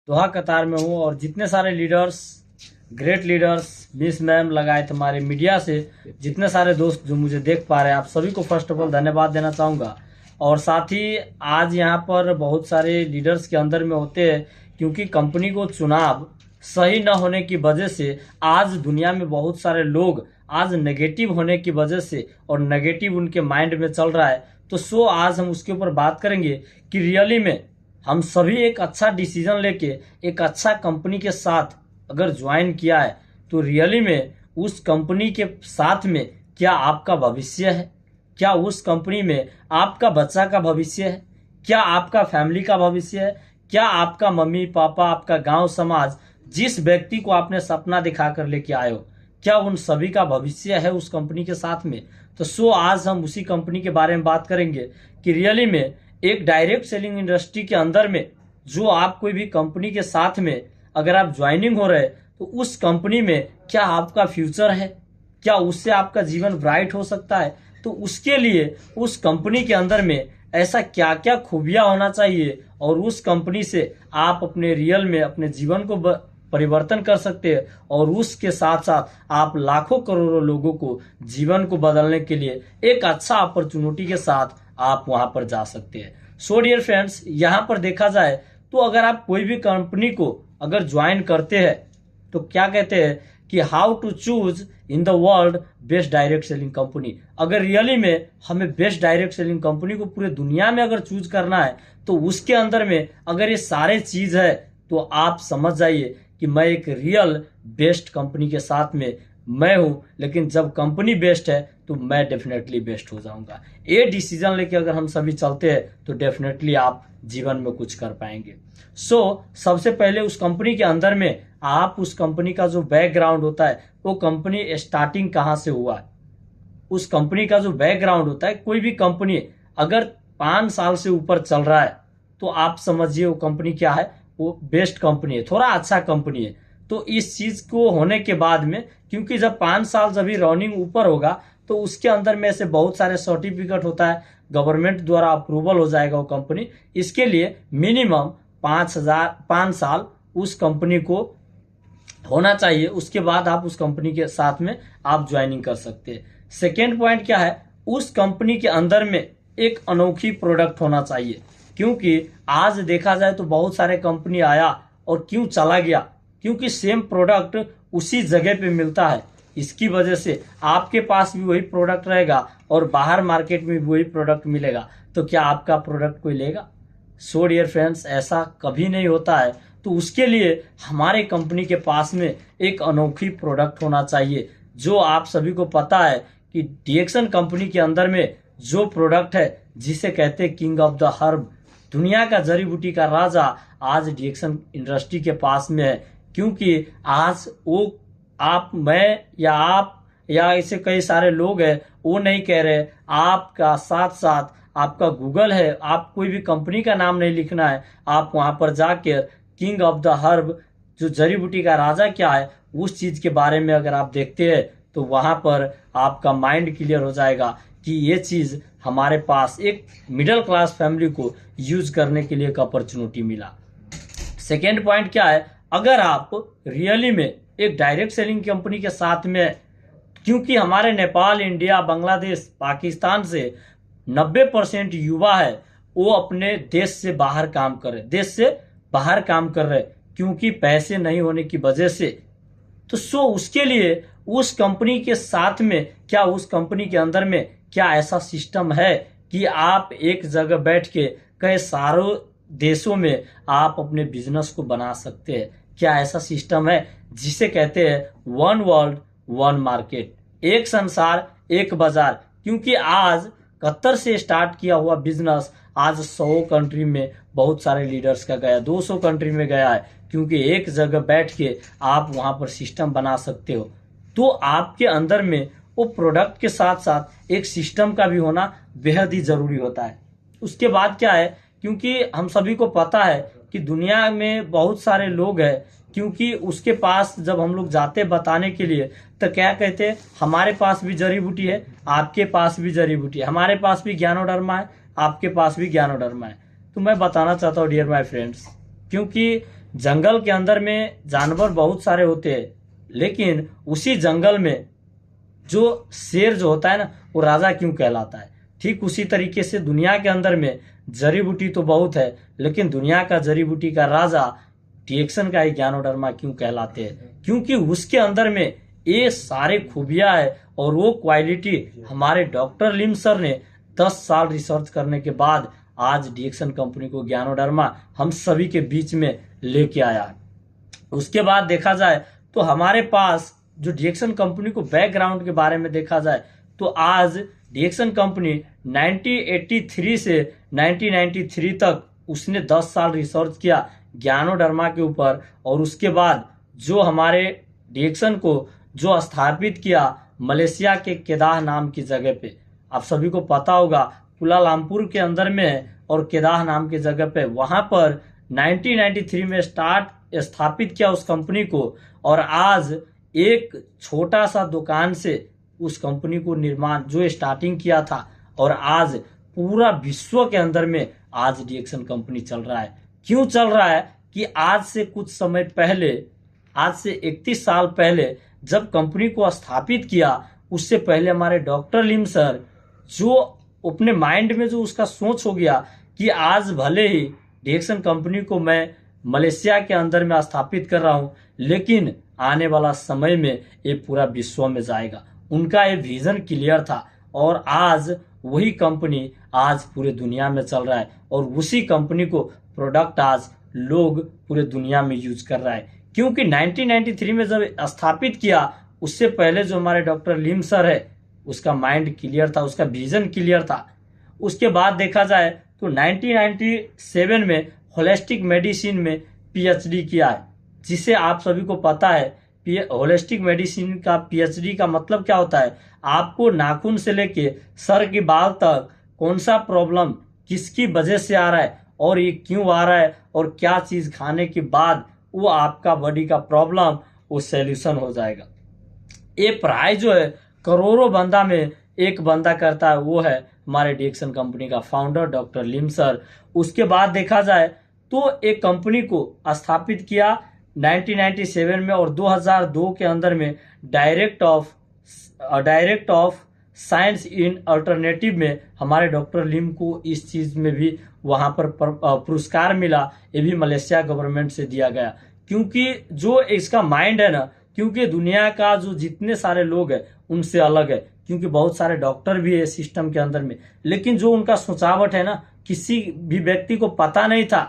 दोहा कतार में हूँ। और जितने सारे leaders, great leaders, miss ma'am लगाए थे हमारे मीडिया से, जितने सारे दोस्त जो मुझे देख पा रहे हैं, आप सभी को फर्स्ट ऑफ ऑल धन्यवाद देना चाहूँगा। और साथ ही आज यहाँ पर बहुत सारे लीडर्स के अंदर में होते हैं, क्योंकि कंपनी को चुनाव सही न होने की वजह से आज दुनिया में बहुत सारे लोग आज नेगेटिव होने की वजह से और नेगेटिव उनके माइंड में चल रहा है। तो आज हम उसके ऊपर बात करेंगे कि रियली में हम सभी एक अच्छा डिसीजन लेके एक अच्छा कंपनी के साथ अगर ज्वाइन किया है तो रियली में उस कंपनी के साथ में क्या आपका भविष्य है, क्या उस कंपनी में आपका बच्चा का भविष्य है, क्या आपका फैमिली का भविष्य है, क्या आपका मम्मी पापा, आपका गांव समाज, जिस व्यक्ति को आपने सपना दिखा कर लेके आए हो, क्या उन सभी का भविष्य है उस कंपनी के साथ में। तो आज हम उसी कंपनी के बारे में बात करेंगे कि रियली में एक डायरेक्ट सेलिंग इंडस्ट्री के अंदर में जो आप कोई भी कंपनी के साथ में अगर आप ज्वाइनिंग हो रहे तो उस कंपनी में क्या आपका फ्यूचर है, क्या उससे आपका जीवन ब्राइट हो सकता है। तो उसके लिए उस कंपनी के अंदर में ऐसा क्या क्या खूबियां होना चाहिए और उस कंपनी से आप अपने रियल में अपने जीवन को परिवर्तन कर सकते हैं और उसके साथ साथ आप लाखों करोड़ों लोगों को जीवन को बदलने के लिए एक अच्छा अपॉर्चुनिटी के साथ आप वहां पर जा सकते हैं। सो डियर फ्रेंड्स, यहाँ पर देखा जाए तो अगर आप कोई भी कंपनी को अगर ज्वाइन करते हैं तो क्या कहते हैं कि how to choose in the world best direct selling company. अगर रियली में हमें बेस्ट डायरेक्ट सेलिंग कंपनी को पूरे दुनिया में अगर चूज करना है तो उसके अंदर में अगर ये सारे चीज है तो आप समझ जाइए कि मैं एक रियल बेस्ट कंपनी के साथ में मैं हूं। लेकिन जब कंपनी बेस्ट है तो मैं डेफिनेटली बेस्ट हो जाऊंगा। ये डिसीजन लेके अगर हम सभी चलते हैं तो डेफिनेटली आप जीवन में कुछ कर पाएंगे। सबसे पहले उस कंपनी के अंदर में आप उस कंपनी का जो बैकग्राउंड होता है, वो कंपनी स्टार्टिंग कहाँ से हुआ है, उस कंपनी का जो बैकग्राउंड होता है। कोई भी कंपनी अगर 5 साल से ऊपर चल रहा है तो आप समझिए वो कंपनी क्या है, वो बेस्ट कंपनी है, थोड़ा अच्छा कंपनी है। तो इस चीज को होने के बाद में, क्योंकि जब 5 साल जब भी रनिंग ऊपर होगा तो उसके अंदर में से बहुत सारे सर्टिफिकेट होता है, गवर्नमेंट द्वारा अप्रूवल हो जाएगा वो कंपनी। इसके लिए मिनिमम 5 साल उस कंपनी को होना चाहिए। उसके बाद आप उस कंपनी के साथ में आप ज्वाइनिंग कर सकते हैं। सेकेंड पॉइंट क्या है, उस कंपनी के अंदर में एक अनोखी प्रोडक्ट होना चाहिए। क्योंकि आज देखा जाए तो बहुत सारे कंपनी आया और क्यों चला गया, क्योंकि सेम प्रोडक्ट उसी जगह पे मिलता है। इसकी वजह से आपके पास भी वही प्रोडक्ट रहेगा और बाहर मार्केट में भी वही प्रोडक्ट मिलेगा, तो क्या आपका प्रोडक्ट कोई लेगा? सो डियर फ्रेंड्स, ऐसा कभी नहीं होता है। तो उसके लिए हमारे कंपनी के पास में एक अनोखी प्रोडक्ट होना चाहिए। जो आप सभी को पता है कि डीएक्सन कंपनी के अंदर में जो प्रोडक्ट है जिसे कहते हैं किंग ऑफ द हर्ब, दुनिया का जड़ी बूटी का राजा, आज डीएक्सन इंडस्ट्री के पास में है। क्योंकि आज वो मैं या ऐसे कई सारे लोग हैं, वो नहीं कह रहे, आपका साथ साथ आपका गूगल है, आप कोई भी कंपनी का नाम नहीं लिखना है, आप वहां पर जाकर किंग ऑफ द हर्ब, जो जड़ी बूटी का राजा क्या है, उस चीज के बारे में अगर आप देखते हैं तो वहां पर आपका माइंड क्लियर हो जाएगा कि ये चीज हमारे पास एक मिडिल क्लास फैमिली को यूज करने के लिए एक अपॉर्चुनिटी मिला। सेकेंड पॉइंट क्या है, अगर आप रियली में एक डायरेक्ट सेलिंग कंपनी के साथ में, क्योंकि हमारे नेपाल, इंडिया, बांग्लादेश, पाकिस्तान से 90% युवा है वो अपने देश से बाहर काम कर रहे, क्योंकि पैसे नहीं होने की वजह से। तो उसके लिए उस कंपनी के साथ में, क्या उस कंपनी के अंदर में क्या ऐसा सिस्टम है कि आप एक जगह बैठ के कई सारों देशों में आप अपने बिजनेस को बना सकते हैं? क्या ऐसा सिस्टम है जिसे कहते हैं वन वर्ल्ड वन मार्केट, एक संसार एक बाजार? क्योंकि आज कतर से स्टार्ट किया हुआ बिजनेस आज 100 कंट्री में बहुत सारे लीडर्स का गया, 200 कंट्री में गया है। क्योंकि एक जगह बैठ के आप वहां पर सिस्टम बना सकते हो। तो आपके अंदर में वो प्रोडक्ट के साथ साथ एक सिस्टम का भी होना बेहद ही जरूरी होता है। उसके बाद क्या है, क्योंकि हम सभी को पता है कि दुनिया में बहुत सारे लोग हैं, क्योंकि उसके पास जब हम लोग जाते बताने के लिए तो क्या कहते हैं, हमारे पास भी जड़ी बूटी है, आपके पास भी जड़ी बूटी है, हमारे पास भी ज्ञानोडर्मा है, आपके पास भी ज्ञानोडर्मा है। तो मैं बताना चाहता हूँ डियर माय फ्रेंड्स, क्योंकि जंगल के अंदर में जानवर बहुत सारे होते हैं, लेकिन उसी जंगल में जो शेर जो होता है ना, वो राजा क्यों कहलाता है। ठीक उसी तरीके से दुनिया के अंदर में जड़ी बूटी तो बहुत है, लेकिन दुनिया का जड़ी बूटी का राजा डिएक्सन का ही ज्ञानोडर्मा क्यों कहलाते हैं, क्योंकि उसके अंदर में ये सारे खूबियां है। और वो क्वालिटी हमारे डॉक्टर लिम सर ने 10 साल रिसर्च करने के बाद आज डिएक्सन कंपनी को ज्ञानोडर्मा हम सभी के बीच में लेके आया है। उसके बाद देखा जाए तो हमारे पास जो डिएक्सन कंपनी को बैकग्राउंड के बारे में देखा जाए तो आज डिएक्सन कंपनी 1983 से 1993 तक उसने 10 साल रिसर्च किया ज्ञानोडर्मा के ऊपर। और उसके बाद जो हमारे डिएक्सन को जो स्थापित किया मलेशिया के केदाह नाम की जगह पे, आप सभी को पता होगा कुलालमपुर के अंदर में है और केदाह नाम की जगह पे, वहां पर 1993 में स्थापित किया उस कंपनी को। और आज एक छोटा सा दुकान से उस कंपनी को निर्माण जो स्टार्टिंग किया था, और आज पूरा विश्व के अंदर में आज डिएक्सन कंपनी चल रहा है। क्यों चल रहा है कि आज से कुछ समय पहले, आज से 31 साल पहले जब कंपनी को स्थापित किया, उससे पहले हमारे डॉक्टर लिम सर जो अपने माइंड में जो उसका सोच हो गया कि आज भले ही डिएक्सन कंपनी को मैं मलेशिया के अंदर में स्थापित कर रहा हूं, लेकिन आने वाला समय में ये पूरा विश्व में जाएगा। उनका ये विजन क्लियर था और आज वही कंपनी आज पूरे दुनिया में चल रहा है और उसी कंपनी को प्रोडक्ट आज लोग पूरे दुनिया में यूज कर रहा है। क्योंकि 1993 में जब स्थापित किया, उससे पहले जो हमारे डॉक्टर लिम सर है उसका माइंड क्लियर था, उसका विजन क्लियर था। उसके बाद देखा जाए तो 1997 में होलिस्टिक मेडिसिन में पीएचडी किया है, जिसे आप सभी को पता है होलिस्टिक मेडिसिन का पीएचडी का मतलब क्या होता है। आपको नाखून से लेके सर के बाल तक कौन सा प्रॉब्लम किसकी वजह से आ रहा है और ये क्यों आ रहा है और क्या चीज खाने के बाद वो आपका बॉडी का प्रॉब्लम वो सॉल्यूशन हो जाएगा। ये पढ़ाई जो है करोड़ों बंदा में एक बंदा करता है, वो है हमारे डिएक्सन कंपनी का फाउंडर डॉक्टर लिम सर। उसके बाद देखा जाए तो एक कंपनी को स्थापित किया 1997 में और 2002 के अंदर में direct of science in alternative में हमारे डॉक्टर लिम को इस चीज में भी वहां पर पुरस्कार मिला। ये भी मलेशिया गवर्नमेंट से दिया गया, क्योंकि जो इसका माइंड है ना, क्योंकि दुनिया का जो जितने सारे लोग हैं उनसे अलग है, क्योंकि बहुत सारे डॉक्टर भी है सिस्टम के अंदर में, लेकिन जो उनका सोचावट है ना, किसी भी व्यक्ति को पता नहीं था।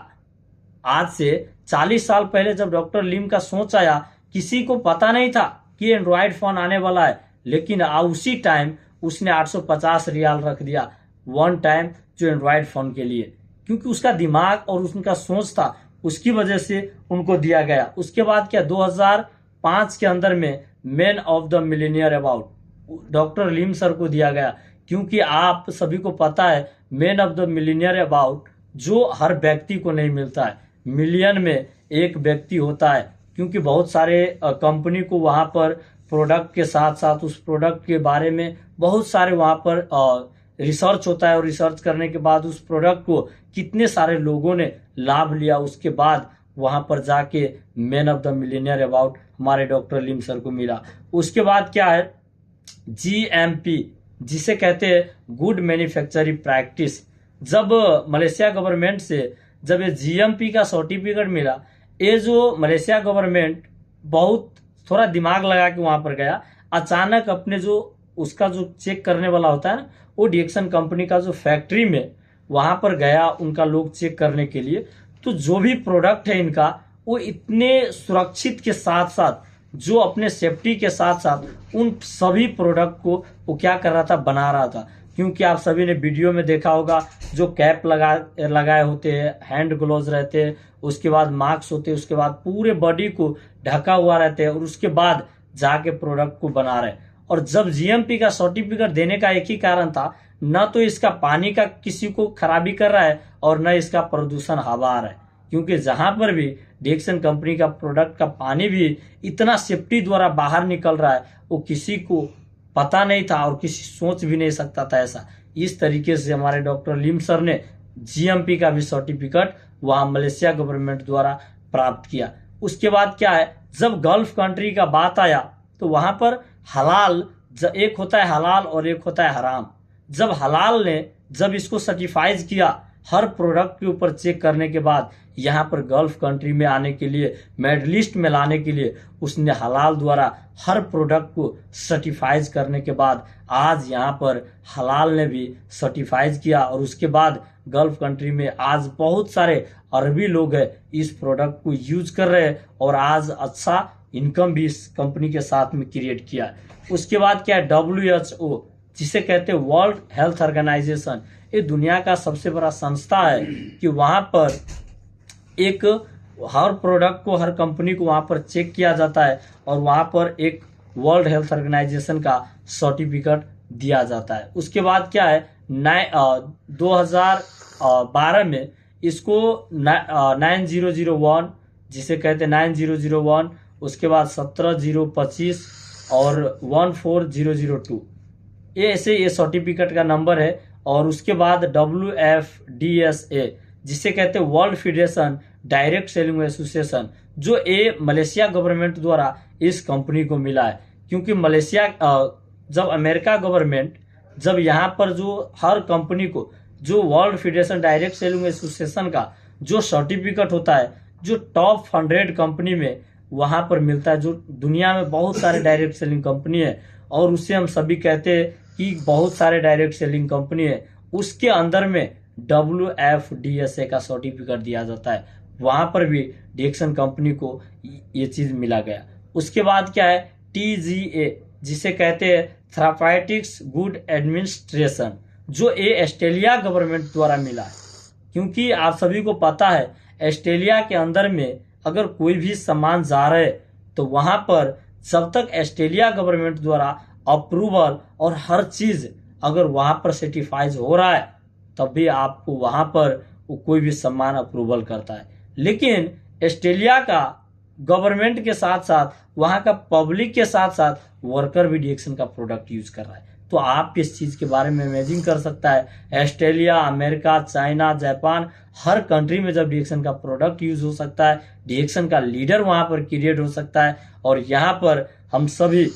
आज से 40 साल पहले जब डॉक्टर लिम का सोच आया, किसी को पता नहीं था कि एंड्रॉयड फोन आने वाला है, लेकिन उसी टाइम उसने 850 रियाल रख दिया वन टाइम जो एंड्रॉयड फोन के लिए, क्योंकि उसका दिमाग और उनका सोच था, उसकी वजह से उनको दिया गया। उसके बाद क्या 2005 के अंदर में man of the millionaire award doctor Lim sir को दिया गया, क्योंकि आप सभी को पता है man of the millionaire award जो हर व्यक्ति को नहीं मिलता है, मिलियन में एक व्यक्ति होता है, क्योंकि बहुत सारे कंपनी को वहां पर प्रोडक्ट के साथ साथ उस प्रोडक्ट के बारे में बहुत सारे वहां पर रिसर्च होता है और रिसर्च करने के बाद उस प्रोडक्ट को कितने सारे लोगों ने लाभ लिया, उसके बाद वहां पर जाके man of the millionaire award हमारे डॉक्टर लिम सर को मिला। उसके बाद क्या है GMP, जिसे कहते हैं गुड मैन्युफैक्चरिंग प्रैक्टिस। जब मलेशिया गवर्नमेंट से जब ये GMP का सर्टिफिकेट मिला, ये जो मलेशिया गवर्नमेंट बहुत थोड़ा दिमाग लगा के वहां पर गया, अचानक अपने जो उसका जो चेक करने वाला होता है ना, वो डिएक्सन कंपनी का जो फैक्ट्री में वहां पर गया उनका लोग चेक करने के लिए, तो जो भी प्रोडक्ट है इनका वो इतने सुरक्षित के साथ साथ जो अपने सेफ्टी के साथ साथ उन सभी प्रोडक्ट को वो क्या कर रहा था, बना रहा था। क्योंकि आप सभी ने वीडियो में देखा होगा जो कैप लगाए होते हैं, हैंड ग्लोव्स रहते हैं, उसके बाद मास्क होते हैं, उसके बाद पूरे बॉडी को ढका हुआ रहते हैं और उसके बाद जाके प्रोडक्ट को बना रहे। और जब GMP का सर्टिफिकेट देने का एक ही कारण था, न तो इसका पानी का किसी को खराबी कर रहा है और न इसका प्रदूषण हवा आ रहा है, क्योंकि जहां पर भी डिएक्सन कंपनी का प्रोडक्ट का पानी भी इतना सेफ्टी द्वारा बाहर निकल रहा है, वो किसी को पता नहीं था और किसी सोच भी नहीं सकता था ऐसा। इस तरीके से हमारे डॉक्टर लिम सर ने GMP का भी सर्टिफिकेट वहां मलेशिया गवर्नमेंट द्वारा प्राप्त किया। उसके बाद क्या है, जब गल्फ कंट्री का बात आया तो वहां पर हलाल, एक होता है हलाल और एक होता है हराम। जब हलाल ने जब इसको सर्टिफाइज किया, हर प्रोडक्ट के ऊपर चेक करने के बाद यहाँ पर गल्फ कंट्री में आने के लिए, मेडलिस्ट में लाने के लिए उसने हलाल द्वारा हर प्रोडक्ट को सर्टिफाइज करने के बाद आज यहाँ पर हलाल ने भी सर्टिफाइज किया। और उसके बाद गल्फ कंट्री में आज बहुत सारे अरबी लोग हैं इस प्रोडक्ट को यूज कर रहे हैं और आज अच्छा इनकम भी इस कंपनी के साथ में क्रिएट किया है। उसके बाद क्या है, WHO, जिसे कहते हैं वर्ल्ड हेल्थ ऑर्गेनाइजेशन। ये दुनिया का सबसे बड़ा संस्था है कि वहां पर एक हर प्रोडक्ट को, हर कंपनी को वहां पर चेक किया जाता है और वहां पर एक वर्ल्ड हेल्थ ऑर्गेनाइजेशन का सर्टिफिकेट दिया जाता है। उसके बाद क्या है, 2012 में इसको 9001, जिसे कहते हैं 9001, उसके बाद 17025 और 14002, ये ऐसे ये सर्टिफिकेट का नंबर है। और उसके बाद WFDSA, जिसे कहते हैं world federation direct selling association, जो ये मलेशिया गवर्नमेंट द्वारा इस कंपनी को मिला है। क्योंकि मलेशिया, जब अमेरिका गवर्नमेंट जब यहाँ पर जो हर कंपनी को जो world federation direct selling association का जो सर्टिफिकेट होता है, जो टॉप 100 कंपनी में वहां पर मिलता है, जो दुनिया में बहुत सारे डायरेक्ट सेलिंग कंपनी है और उसे हम सभी कहते हैं कि बहुत सारे डायरेक्ट सेलिंग कंपनी है, उसके अंदर में WFDSA का सर्टिफिकेट दिया जाता है। वहां पर भी डिएक्सन कंपनी को ये चीज मिला गया। उसके बाद क्या है, TGA, जिसे कहते हैं थेरापेटिक्स गुड एडमिनिस्ट्रेशन, जो ये ऑस्ट्रेलिया गवर्नमेंट द्वारा मिला है। क्योंकि आप सभी को पता है ऑस्ट्रेलिया के अंदर में अगर कोई भी सामान जा रहा है तो वहां पर जब तक ऑस्ट्रेलिया गवर्नमेंट द्वारा अप्रूवल और हर चीज अगर वहां पर सर्टिफाइज हो रहा है तब भी आपको वहां पर कोई भी सामान अप्रूवल करता है। लेकिन ऑस्ट्रेलिया का गवर्नमेंट के साथ साथ वहां का पब्लिक के साथ साथ वर्कर भी डिएक्सन का प्रोडक्ट यूज कर रहा है। तो आप इस चीज के बारे में इमेजिन कर सकता है, ऑस्ट्रेलिया, अमेरिका, चाइना, जापान, हर कंट्री में जब डिएक्सन का प्रोडक्ट यूज हो सकता है, डिएक्सन का लीडर वहां पर क्रिएट हो सकता है। और यहाँ पर हम सभी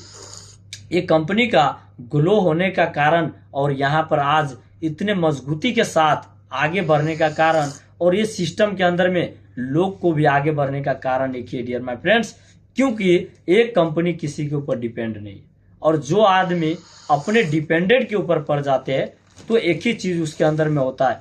एक कंपनी का ग्लो होने का कारण और यहाँ पर आज इतने मजबूती के साथ आगे बढ़ने का कारण और ये सिस्टम के अंदर में लोग को भी आगे बढ़ने का कारण एक ही, डियर माय फ्रेंड्स, क्योंकि एक कंपनी किसी के ऊपर डिपेंड नहीं है। और जो आदमी अपने डिपेंडेंट के ऊपर पड़ जाते हैं तो एक ही चीज उसके अंदर में होता है,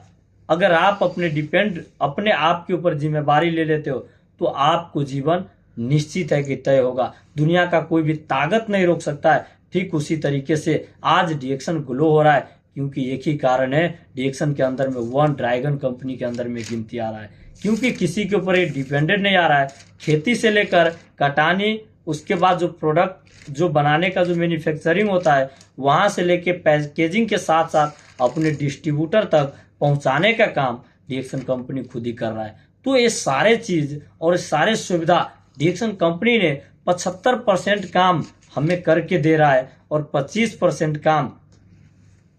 अगर आप अपने आप के ऊपर जिम्मेदारी ले लेते हो तो आपको जीवन निश्चित है कि तय होगा। दुनिया का कोई भी ताकत नहीं रोक सकता है। ठीक उसी तरीके से आज डिएक्सन ग्लो हो रहा है क्योंकि एक ही कारण है, डिएक्सन के अंदर में वन ड्रैगन कंपनी के अंदर में गिनती आ रहा है। क्योंकि किसी के ऊपर ये डिपेंडेंट नहीं आ रहा है। खेती से लेकर कटानी, उसके बाद जो प्रोडक्ट जो बनाने का जो मैन्युफैक्चरिंग होता है, वहां से लेके पैकेजिंग के साथ साथ अपने डिस्ट्रीब्यूटर तक पहुंचाने का काम डिएक्सन कंपनी खुद ही कर रहा है। तो ये सारे चीज और ये सारे सुविधा डिएक्सन कंपनी ने 75% काम हमें करके दे रहा है और 25% काम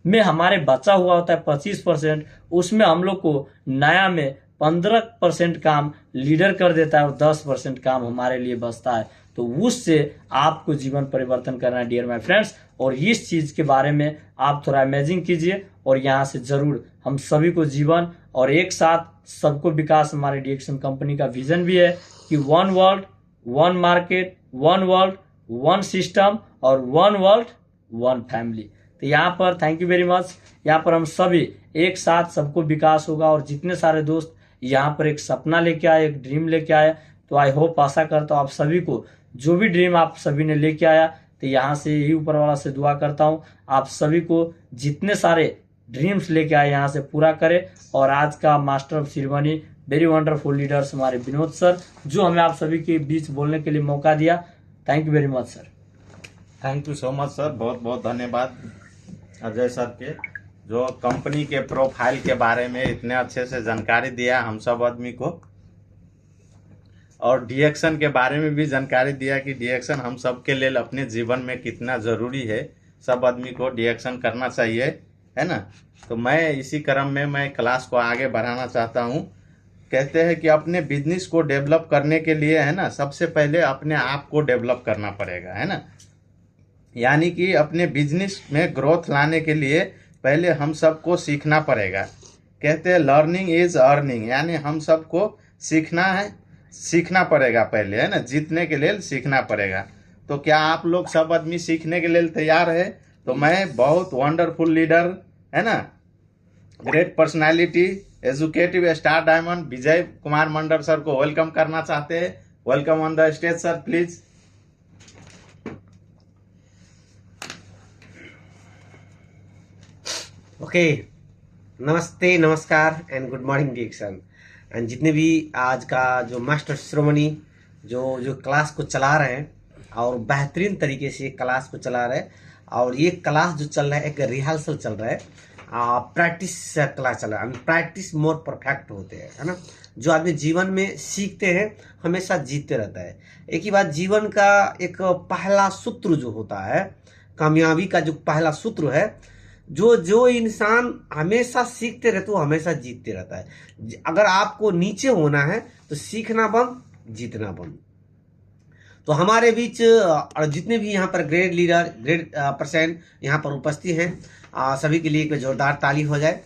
में हमारे बचा हुआ होता है 25%, उसमें हम लोग को नया में 15% काम लीडर कर देता है और 10% काम हमारे लिए बचता है। तो उससे आपको जीवन परिवर्तन करना है, डियर माय फ्रेंड्स। और इस चीज के बारे में आप थोड़ा इमेजिन कीजिए और यहाँ से जरूर हम सभी को जीवन और एक साथ सबको विकास, हमारे डिएक्सन कंपनी का विजन भी है कि one world, one market, one world, one system और वन वर्ल्ड, वन फैमिली। तो यहाँ पर थैंक यू वेरी मच। यहाँ पर हम सभी एक साथ सबको विकास होगा और जितने सारे दोस्त यहाँ पर एक सपना लेके आए, एक ड्रीम लेके आए, तो आई होप, आशा करता हूँ आप सभी को जो भी ड्रीम आप सभी ने लेके आया, तो यहाँ से यही ऊपर वाला से दुआ करता हूँ आप सभी को जितने सारे ड्रीम्स लेके आए यहाँ से पूरा करे। और आज का master of ceremony very wonderful leaders हमारे विनोद सर, जो हमें आप सभी के बीच बोलने के लिए मौका दिया, thank you very much sir. Thank you so much sir, बहुत बहुत धन्यवाद अजय सर के, जो कंपनी के प्रोफाइल के बारे में इतने अच्छे से जानकारी दिया हम सब आदमी को, और डिएक्सन के बारे में भी जानकारी दिया कि डिएक्सन हम सब के लिए अपने जीवन में कितना जरूरी है। सब आदमी को डिएक्सन करना चाहिए, है ना। तो मैं इसी क्रम में मैं क्लास को आगे बढ़ाना चाहता हूँ कहते हैं कि अपने बिजनेस को डेवलप करने के लिए है ना, सबसे पहले अपने आप को डेवलप करना पड़ेगा, है ना। यानी कि अपने बिजनेस में ग्रोथ लाने के लिए पहले हम सबको सीखना पड़ेगा। कहते हैं लर्निंग इज अर्निंग, यानी हम सबको सीखना पड़ेगा पहले, है ना। जीतने के लिए सीखना पड़ेगा। तो क्या आप लोग सब आदमी सीखने के लिए तैयार है? तो मैं बहुत वंडरफुल लीडर, है ना, great personality, educative star diamond Vijay Kumar Mandal sir को वेलकम करना चाहते हैं। Welcome on the stage sir, please. Okay, नमस्ते, नमस्कार एंड गुड मॉर्निंग डिएक्शन। एंड जितने भी आज का जो मास्टर श्रोमणी जो क्लास को चला रहे हैं और बेहतरीन तरीके से क्लास को चला रहे हैं, और ये क्लास जो चल रहा है एक रिहर्सल चल रहा है, प्रैक्टिस क्लास चल रहा है। प्रैक्टिस मोर परफेक्ट होते हैं, है ना। जो आदमी जीवन में सीखते हैं हमेशा जीतते रहता है। एक ही बात, जीवन का एक पहला सूत्र जो होता है, कामयाबी का जो पहला सूत्र है, जो इंसान हमेशा सीखते रहते वो हमेशा जीतते रहता है। अगर आपको नीचे होना है तो सीखना बंद, जीतना बंद। तो हमारे बीच और जितने भी यहाँ पर ग्रेड लीडर, ग्रेड पर्सन यहाँ पर उपस्थित हैं, सभी के लिए एक जोरदार ताली हो जाए।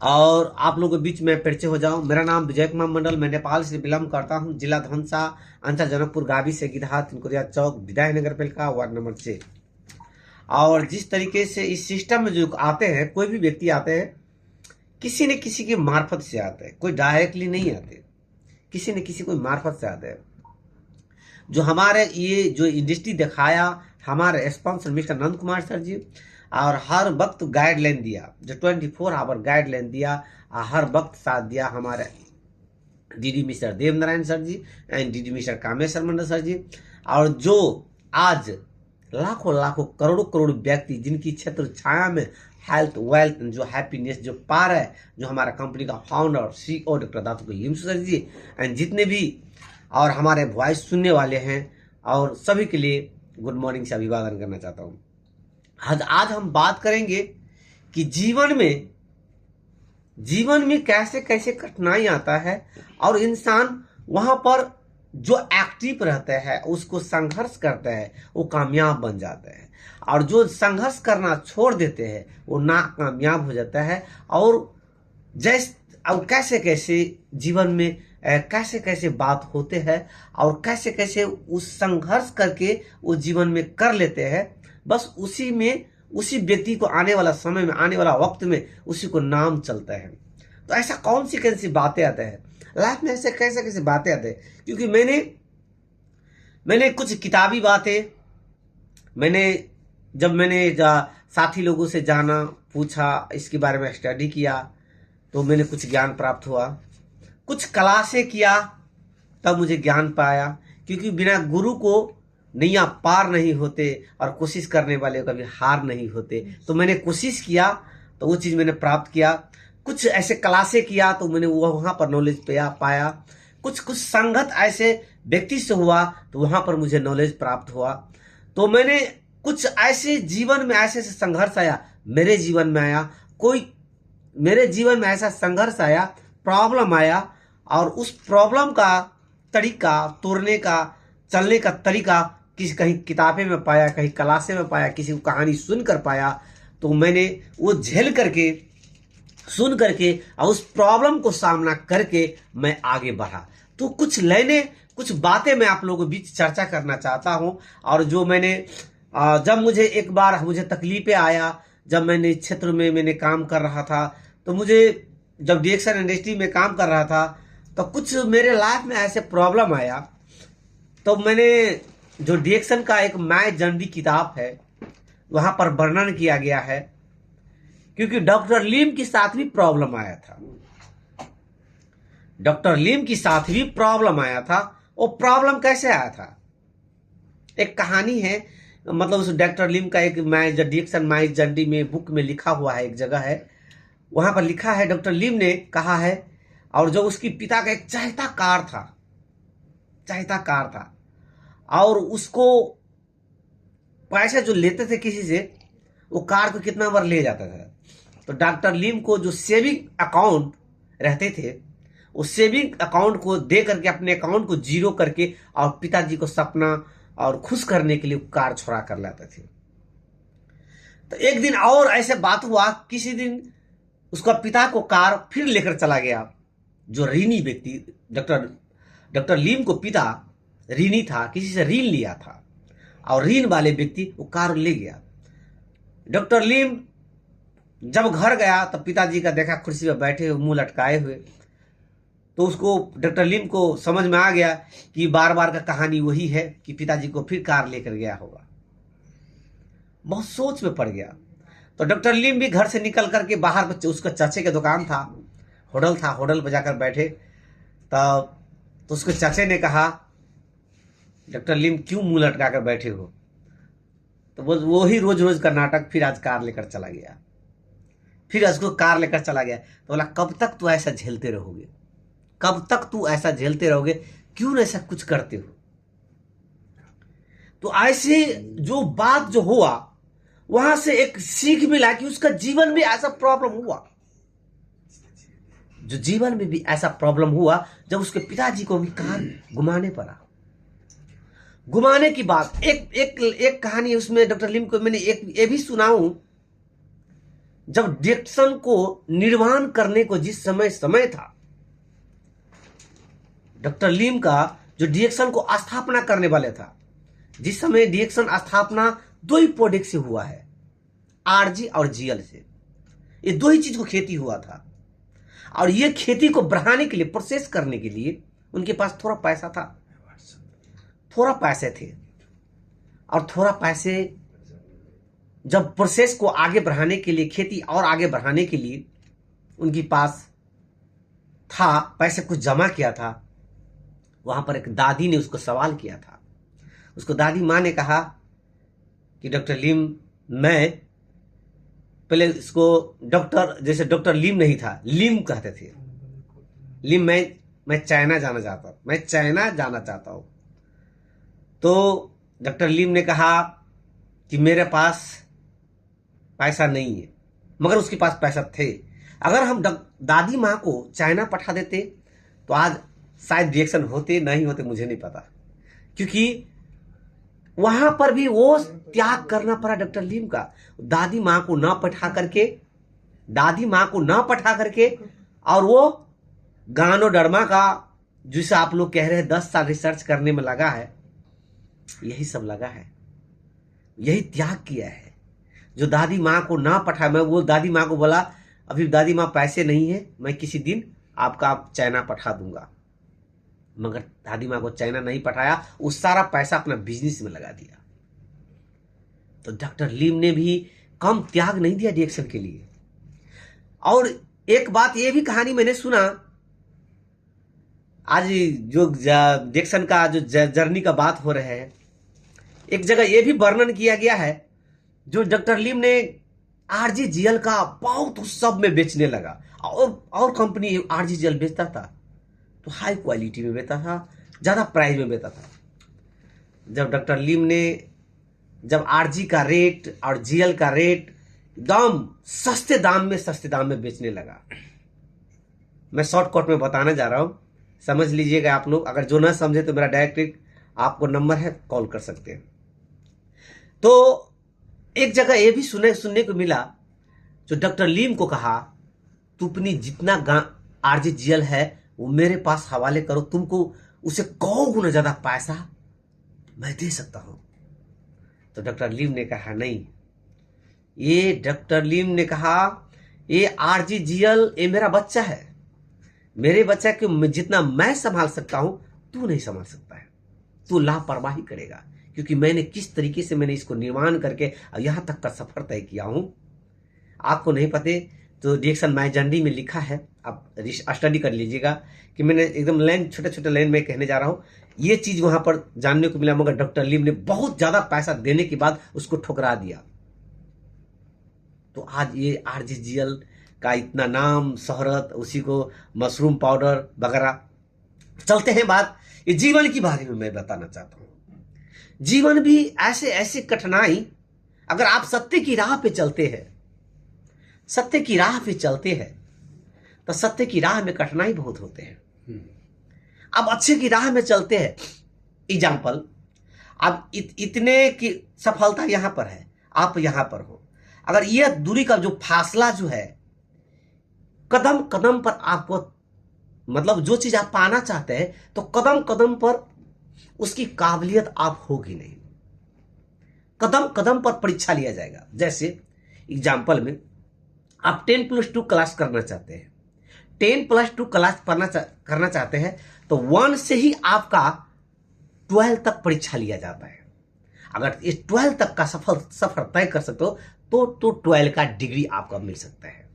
और आप लोगों के बीच में परिचय हो जाऊं। मेरा नाम विजय कुमार मंडल, मैं नेपाल से बिलोंग करता हूं। जिला धनसा, अंचल जनकपुर, गावी से गिधा, तिनकुरिया चौक, विधायनगर पेलका, वार्ड नंबर 6। और जिस तरीके से इस सिस्टम में जो आते हैं, कोई भी व्यक्ति आते हैं, किसी न किसी के मार्फत से आते हैं, कोई डायरेक्टली नहीं आते, किसी न किसी कोई मार्फत से आते हैं। जो हमारे ये जो इंडस्ट्री दिखाया हमारे sponsor mister Nand Kumar sir ji, और हर वक्त गाइडलाइन दिया, जो 24 आवर गाइडलाइन दिया, हर वक्त साथ दिया हमारे DD mister Devnarayan sir ji and DD mister Kameshwar Mandal sir ji. और जो आज लाखों लाखों करोड़ों करोड़ व्यक्ति जिनकी क्षेत्र छाया में हेल्थ, वेल्थ, जो हैप्पीनेस जो पा रहा है, जो हमारा कंपनी का founder CEO doctor Datu Himsu sir ji and जितने भी और हमारे वॉइस सुनने वाले हैं, और सभी के लिए गुड मॉर्निंग से अभिवादन करना चाहता हूँ। आज हम बात करेंगे कि जीवन में कैसे कैसे कठिनाई आता है, और इंसान वहां पर जो एक्टिव रहता है, उसको संघर्ष करता है, वो कामयाब बन जाता है। और जो संघर्ष करना छोड़ देते हैं वो नाकामयाब हो जाता है। और कैसे कैसे जीवन में कैसे कैसे बात होते हैं, और कैसे कैसे उस संघर्ष करके वो जीवन में कर लेते हैं। बस उसी व्यक्ति को आने वाला समय में, आने वाला वक्त में उसी को नाम चलता है। तो ऐसा कौन सी बातें आते हैं लाइफ में, ऐसे कैसे कैसे बातें आते हैं। क्योंकि मैंने कुछ किताबी बातें, जब मैंने साथी लोगों से जाना, पूछा, इसके बारे में स्टडी किया, तो मैंने कुछ ज्ञान प्राप्त हुआ। कुछ क्लासें किया तब मुझे ज्ञान पाया, क्योंकि बिना गुरु को नैया पार नहीं होते, और कोशिश करने वाले कभी हार नहीं होते। तो मैंने कोशिश किया तो वो चीज़ मैंने प्राप्त किया। कुछ ऐसे क्लासें किया तो मैंने वहाँ पर नॉलेज पाया। कुछ संगत ऐसे व्यक्ति से हुआ तो वहाँ पर मुझे नॉलेज प्राप्त हुआ। तो मैंने कुछ ऐसे जीवन में ऐसे संघर्ष आया, मेरे जीवन में आया, मेरे जीवन में ऐसा संघर्ष आया, प्रॉब्लम आया, और उस प्रॉब्लम का तरीका, तोड़ने का, चलने का तरीका कहीं किताबें में पाया, कहीं क्लासे में पाया, किसी को कहानी सुनकर पाया। तो मैंने वो झेल करके, सुन करके, और उस प्रॉब्लम को सामना करके मैं आगे बढ़ा। तो कुछ बातें मैं आप लोगों के बीच चर्चा करना चाहता हूं। और जो जब मुझे एक बार तकलीफें आया, जब मैंने इस क्षेत्र में मैंने काम कर रहा था, तो मुझे जब डिएक्शन इंडस्ट्री में काम कर रहा था, तो कुछ मेरे लाइफ में ऐसे प्रॉब्लम आया। तो मैंने जो डिएक्शन का एक माय जर्नी किताब है, वहां पर वर्णन किया गया है। क्योंकि डॉक्टर लीम के साथ भी प्रॉब्लम आया था, डॉक्टर लीम के साथ भी प्रॉब्लम आया था। वो प्रॉब्लम कैसे आया था, एक कहानी है, मतलब उस डॉक्टर लीम का एक डिएक्शन माय जर्नी में बुक में लिखा हुआ है, एक जगह है, वहां पर लिखा है, डॉक्टर लीम ने कहा है। और जो उसकी पिता का एक चाहता कार था, और उसको पैसे जो लेते थे किसी से, वो कार को कितना बार ले जाता था। तो डॉक्टर लीम को जो सेविंग अकाउंट रहते थे, वो सेविंग अकाउंट को दे करके अपने अकाउंट को जीरो करके और पिताजी को सपना और खुश करने के लिए कार छुड़ा कर लाते थे। तो एक दिन और ऐसे बात हुआ, किसी दिन उसका पिता को कार फिर लेकर चला गया। जो ऋणी व्यक्ति, डॉक्टर लीम को पिता ऋणी था, किसी से ऋण लिया था और ऋण वाले व्यक्ति वो कार ले गया। डॉक्टर लीम जब घर गया तब पिताजी का देखा कुर्सी पर बैठे हुए, मुंह लटकाए हुए। तो उसको, डॉक्टर लीम को समझ में आ गया कि बार बार का कहानी वही है कि पिताजी को फिर कार लेकर गया होगा। बहुत सोच में पड़ गया। तो डॉक्टर लीम भी घर से निकल करके बाहर, उसका चाचे का दुकान था, होटल था, होटल पर जाकर बैठे। तब तो उसके चाचे ने कहा, डॉक्टर लीम क्यों मुंह लटका कर बैठे हो? तो वो ही रोज रोज का नाटक, फिर आज कार लेकर चला गया। फिर उसको कार लेकर चला गया तो बोला, कब तक तू ऐसा झेलते रहोगे? कब तक तू ऐसा झेलते रहोगे? क्यों ऐसा कुछ करते हो? तो ऐसे जो बात जो हुआ, वहां से एक सीख मिला कि उसका जीवन में ऐसा प्रॉब्लम हुआ, जो जीवन में भी ऐसा प्रॉब्लम हुआ जब उसके पिताजी को भी कार घुमाने पड़ा। घुमाने की बात, एक कहानी उसमें डॉक्टर लिम को मैंने ये भी सुनाऊं। जब डिएक्सन को निर्माण करने को जिस समय था, डॉक्टर लिम का जो डिएक्सन को स्थापना करने वाले था, जिस समय डिएक्सन स्थापना दो ही प्रोडक्ट से हुआ है, आरजी और जीएल से। ये दो ही चीज को खेती हुआ था और ये खेती को बढ़ाने के लिए, प्रोसेस करने के लिए उनके पास थोड़ा पैसा था, थोड़ा पैसे थे। और थोड़ा पैसे जब प्रोसेस को आगे बढ़ाने के लिए, खेती और आगे बढ़ाने के लिए उनके पास था, पैसे कुछ जमा किया था, वहां पर एक दादी ने उसको सवाल किया था। उसको दादी माँ ने कहा कि डॉक्टर लिम, मैं पहले इसको डॉक्टर, जैसे डॉक्टर लिम नहीं था, लिम कहते थे, लिम, मैं चाइना जाना चाहता हूं, मैं चाइना जाना चाहता हूं। तो डॉक्टर लिम ने कहा कि मेरे पास पैसा नहीं है, मगर उसके पास पैसा थे। अगर हम दादी माँ को चाइना पठा देते तो आज शायद रिएक्शन होते, नहीं होते मुझे नहीं पता, क्योंकि वहां पर भी वो त्याग करना पड़ा डॉक्टर लिम का। दादी माँ को ना पठा करके और वो गानोडर्मा का, जिसे आप लोग कह रहे हैं 10 साल रिसर्च करने में लगा है, यही सब लगा है, यही त्याग किया है। जो दादी माँ को ना पठा, मैं वो दादी माँ को बोला, अभी दादी माँ पैसे नहीं है, मैं किसी दिन आपका चाइना पठा दूंगा, मगर दादी माँ को चाइना नहीं पठाया, वो सारा पैसा अपना बिजनेस में लगा दिया। तो डॉक्टर लिम ने भी कम त्याग नहीं दिया डिएक्सन के लिए। और एक बात ये भी कहानी मैंने सुना, आज जो डिएक्सन का जो जर्नी का बात हो रहा है, एक जगह ये भी वर्णन किया गया है, जो डॉक्टर लिम ने आरजीजीएल का बहुत उस सब में बेचने लगा, और कंपनी आरजीजीएल बेचता था तो हाई क्वालिटी में बेचता था, ज्यादा प्राइस में बेचता था। जब डॉक्टर लिम ने, जब आरजी का रेट और जीएल का रेट एकदम सस्ते दाम में बेचने लगा, मैं शॉर्टकट में बताना जा रहा हूं, समझ लीजिएगा आप लोग। अगर जो ना समझे तो मेरा डायरेक्ट आपको नंबर है, कॉल कर सकते हैं। तो एक जगह ये भी सुनने को मिला, जो डॉक्टर लिम को कहा, तू अपनी जितना आरजीजीएल है वो मेरे पास हवाले करो, तुमको उसे 100 गुना ज्यादा पैसा मैं दे सकता हूं। तो डॉक्टर लिम ने कहा नहीं, ये डॉक्टर लिम ने कहा, ये आरजीजीएल ये मेरा बच्चा है, मेरे बच्चा को जितना मैं संभाल सकता हूं तू नहीं संभाल सकता है, तू लापरवाही करेगा, क्योंकि मैंने किस तरीके से मैंने इसको निर्माण करके यहां तक का सफर तय किया हूं। आपको नहीं पते तो डिएक्सन माय जर्नी में लिखा है, आप स्टडी कर लीजिएगा कि मैंने एकदम लाइन, छोटे लाइन में कहने जा रहा हूं। ये चीज वहां पर जानने को मिला, मगर डॉक्टर लिम ने बहुत ज्यादा पैसा देने के बाद उसको ठुकरा दिया। तो आज ये आरजीजीएल का इतना नाम शोहरत, उसी को मशरूम पाउडर वगैरह। चलते हैं बात ये जीवन की बारे में मैं बताना चाहता हूं। जीवन भी ऐसे कठिनाई, अगर आप सत्य की राह पे चलते हैं, तो सत्य की राह में कठिनाई बहुत होते हैं। अब अच्छे की राह में चलते हैं। एग्जाम्पल, अब इतने की सफलता यहां पर है, आप यहां पर हो। अगर यह दूरी का जो फासला जो है, कदम कदम पर आपको, मतलब जो चीज आप पाना चाहते हैं, तो कदम कदम पर उसकी काबिलियत आप होगी नहीं। कदम कदम पर परीक्षा लिया जाएगा। जैसे एग्जाम्पल में आप 10+2 क्लास करना चाहते हैं, 10+2 क्लास करना चाहते हैं, तो 1 से ही आपका 12 तक परीक्षा लिया जाता है। अगर इस 12 तक का सफर तय कर सकते हो तो 12 का डिग्री आपका मिल सकता है।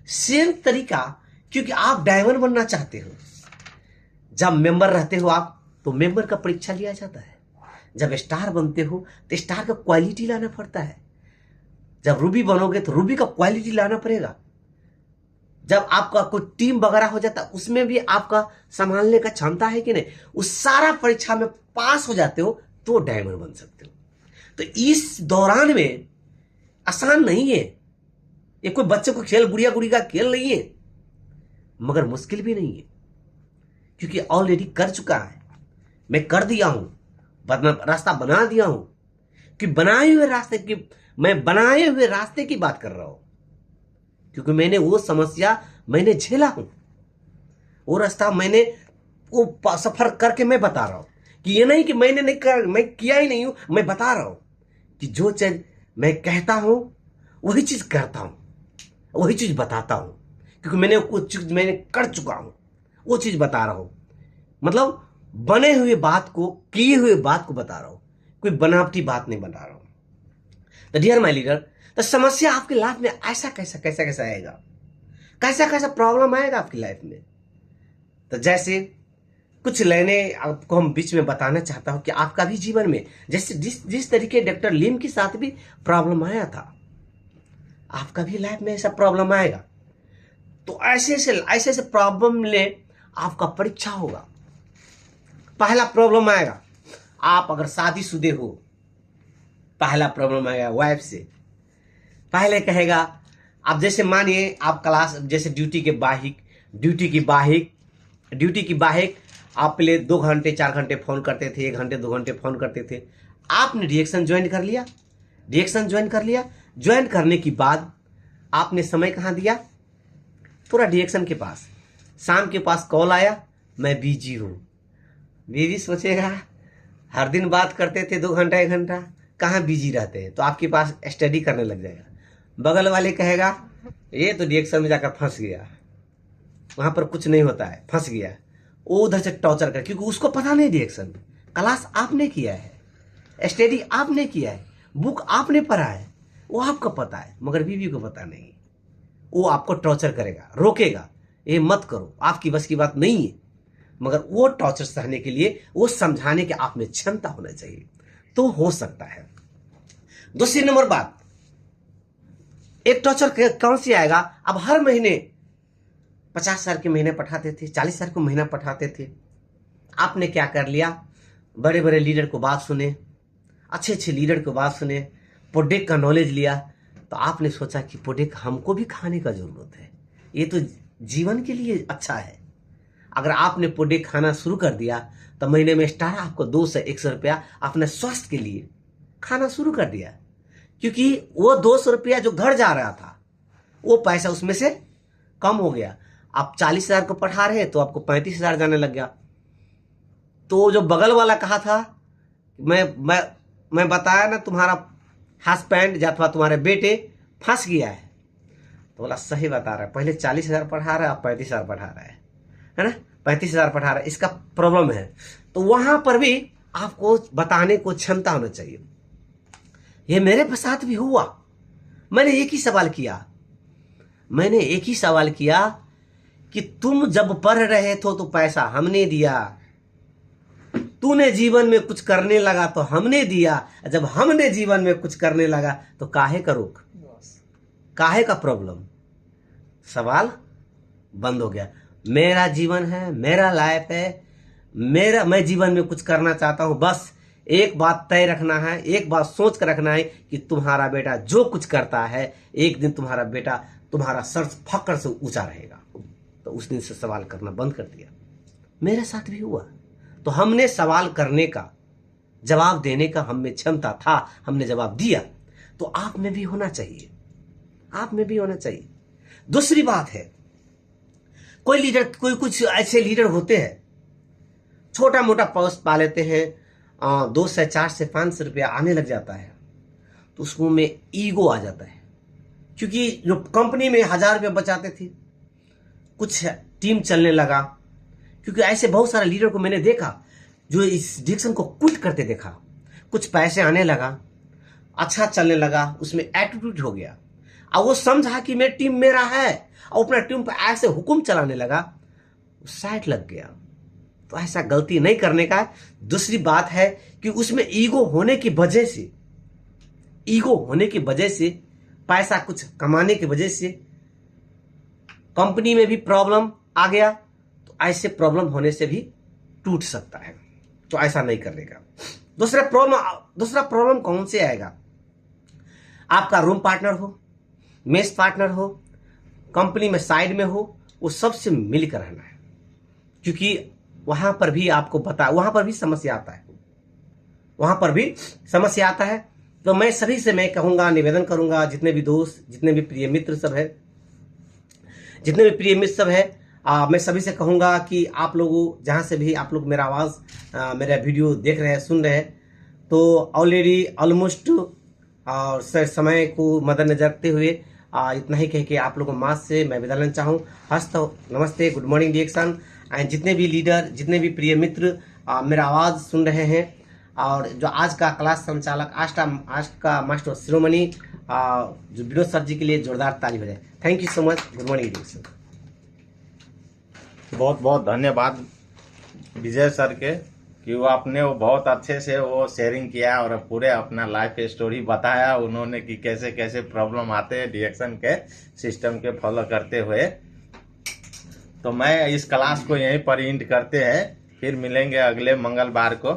सेम तरीका, क्योंकि आप डायमंड बनना चाहते हो, जब मेंबर रहते हो आप, तो मेंबर का परीक्षा लिया जाता है। जब स्टार बनते हो तो स्टार का क्वालिटी लाना पड़ता है। जब रूबी बनोगे तो रूबी का क्वालिटी लाना पड़ेगा। जब आपका कोई टीम वगैरह हो जाता है, उसमें भी आपका संभालने का क्षमता है कि नहीं, उस सारा परीक्षा में पास हो जाते हो तो डायमंड बन सकते हो। तो इस दौरान में आसान नहीं है, ये कोई बच्चे को खेल, गुड़िया गुड़ी का खेल नहीं है, मगर मुश्किल भी नहीं है, क्योंकि ऑलरेडी कर चुका है। मैं कर दिया हूं, रास्ता बना दिया हूं, कि मैं बनाए हुए रास्ते की बात कर रहा हूं, क्योंकि मैंने वो समस्या मैंने झेला हूं, वो रास्ता मैंने वो सफर करके मैं बता रहा हूं, कि ये नहीं कि मैं किया ही नहीं हूं, मैं बता रहा हूं कि जो चीज मैं कहता हूं वही चीज करता हूं, वही चीज बताता हूं, क्योंकि मैंने कुछ चीज मैंने कर चुका हूं, वो चीज बता रहा हूं। मतलब बने हुए बात को, किए हुए बात को बता रहा हूं, कोई बनावटी बात नहीं बता रहा हूं। तो डियर माय लीडर, तो समस्या आपकी लाइफ में ऐसा कैसा आएगा, कैसा प्रॉब्लम आएगा आपकी लाइफ में। तो जैसे कुछ लाइनें आपको हम बीच में बताना चाहता हूं कि आपका भी जीवन में, जैसे जिस तरीके डॉक्टर लिम के साथ भी प्रॉब्लम आया था, आपका भी लाइफ में ऐसा प्रॉब्लम आएगा। तो ऐसे प्रॉब्लम ले आपका परीक्षा होगा। पहला प्रॉब्लम आएगा, आप अगर शादीशुदे हो, पहला प्रॉब्लम आएगा वाइफ से। पहले कहेगा, अब जैसे मानिए आप क्लास, जैसे ड्यूटी की बाहिक आप पहले 2 घंटे 4 घंटे फोन करते थे, 1 घंटे 2 घंटे फोन करते थे। आपने रिएक्शन ज्वाइन कर लिया, ज्वाइन करने के बाद आपने समय कहाँ दिया, पूरा रिएक्शन के पास। शाम के पास कॉल आया, मैं बिजी हूँ। बीवी सोचेगा हर दिन बात करते थे 2 घंटा 1 घंटा, कहाँ बिजी रहते हैं, तो आपके पास स्टडी करने लग जाएगा। बगल वाले कहेगा ये तो रिएक्शन में जाकर फंस गया, वहां पर कुछ नहीं होता है, फंस गया। वो उधर से टॉर्चर कर, क्योंकि उसको पता नहीं रिएक्शन, क्लास आपने किया है, स्टडी आपने किया है, बुक आपने पढ़ा है, वो आपको पता है, मगर बीवी को पता नहीं। वो आपको टॉर्चर करेगा, रोकेगा, ये मत करो, आपकी बस की बात नहीं है। मगर वो टॉर्चर सहने के लिए, वो समझाने के आप में क्षमता होना चाहिए, तो हो सकता है। दूसरी नंबर बात, एक टॉर्चर कौन सी आएगा, अब हर महीने 50,000 के महीने पठाते थे, 40,000 को महीना पठाते थे। आपने क्या कर लिया, बड़े बड़े लीडर को बात सुने, अच्छे लीडर को बात सुने, प्रोडक्ट का नॉलेज लिया, तो आपने सोचा कि प्रोडक्ट हमको भी खाने का जरूरत है, ये तो जीवन के लिए अच्छा है। अगर आपने प्रोडक्ट खाना शुरू कर दिया, तो महीने में स्टार आपको 200 100 रुपया अपने स्वास्थ्य के लिए खाना शुरू कर दिया, क्योंकि वो 200 रुपया जो घर जा रहा था, वो पैसा उसमें से कम हो गया। आप 40,000 को पढ़ा रहे तो आपको 35,000 जाने लग गया। तो जो बगल वाला कहा था, मैं बताया ना तुम्हारा हस्बैंड अथवा तुम्हारे बेटे फंस गया है, तो बोला सही बता रहा है, पहले 40,000 पढ़ा रहा है, अब 35,000 पढ़ा रहा है ना, 35,000 पढ़ा रहा है, इसका प्रॉब्लम है। तो वहां पर भी आपको बताने को क्षमता होना चाहिए। ये मेरे साथ भी हुआ। मैंने एक ही सवाल किया कि तुम जब पढ़ रहे थे तो पैसा हमने दिया, तूने जीवन में कुछ करने लगा तो हमने दिया, जब हमने जीवन में कुछ करने लगा तो काहे का रोक, काहे का प्रॉब्लम, सवाल बंद हो गया। मेरा जीवन है, मेरा लाइफ है, मैं जीवन में कुछ करना चाहता हूं, बस एक बात तय रखना है, एक बात सोच कर रखना है कि तुम्हारा बेटा जो कुछ करता है, एक दिन तुम्हारा बेटा तुम्हारा सर फक्र से ऊंचा रहेगा। तो उस दिन से सवाल करना बंद कर दिया। मेरे साथ भी हुआ। तो हमने सवाल करने का, जवाब देने का हम में क्षमता था, हमने जवाब दिया। तो आप में भी होना चाहिए, आप में भी होना चाहिए। दूसरी बात है, कोई लीडर, कोई कुछ ऐसे लीडर होते हैं, छोटा मोटा पोस्ट पा लेते हैं, 2 से 4 से 500 रुपया आने लग जाता है, तो उसको में ईगो आ जाता है। क्योंकि जो कंपनी में 1000 रुपया बचाते थे, कुछ टीम चलने लगा। क्योंकि ऐसे बहुत सारे लीडर को मैंने देखा जो इस डिरेक्शन को क्विट करते देखा। कुछ पैसे आने लगा, अच्छा चलने लगा, उसमें एटीट्यूड हो गया, और वो समझा कि मैं टीम मेरा है, और अपना टीम पर ऐसे हुक्म चलाने लगा, साइड लग गया। तो ऐसा गलती नहीं करने का। दूसरी बात है कि उसमें ईगो होने की वजह से, ईगो होने की वजह से, पैसा कुछ कमाने की वजह से कंपनी में भी प्रॉब्लम आ गया। तो ऐसे प्रॉब्लम होने से भी टूट सकता है। तो ऐसा नहीं करने का। दूसरा प्रॉब्लम कौन से आएगा? आपका रूम पार्टनर हो, मेस पार्टनर हो, कंपनी में साइड में हो, वो सबसे मिलकर रहना है। क्योंकि वहां पर भी आपको पता, वहां पर भी समस्या आता है, वहां पर भी समस्या आता है। तो मैं सभी से मैं कहूंगा, निवेदन करूंगा, जितने भी दोस्त, जितने भी प्रिय मित्र सब है, जितने भी प्रिय मित्र सब है, मैं सभी से कहूंगा कि आप लोगों, जहां से भी आप लोग मेरा आवाज़, मेरा वीडियो देख रहे हैं, सुन रहे हैं, तो ऑलरेडी ऑलमोस्ट और समय को मद्देनजर रखते हुए इतना ही कह के आप लोगों मास से मैं विदा लेना चाहूँ। हस्त नमस्ते, गुड मॉर्निंग डिरेक्शन। एंड जितने भी लीडर, जितने भी प्रिय मित्र मेरा आवाज़ सुन रहे हैं, और जो आज का क्लास संचालक, आज का मास्टर शिरोमणि, जो विनोद सर जी के लिए जोरदार ताली हो जाए। Thank you so much. Good morning direction. बहुत बहुत धन्यवाद विजय सर के, कि वो आपने वो बहुत अच्छे से वो शेयरिंग किया और पूरे अपना लाइफ स्टोरी बताया उन्होंने, कि कैसे कैसे प्रॉब्लम आते हैं डिरेक्शन के सिस्टम के फॉलो करते हुए। तो मैं इस क्लास को यहीं पर एंड करते हैं, फिर मिलेंगे अगले मंगलवार को।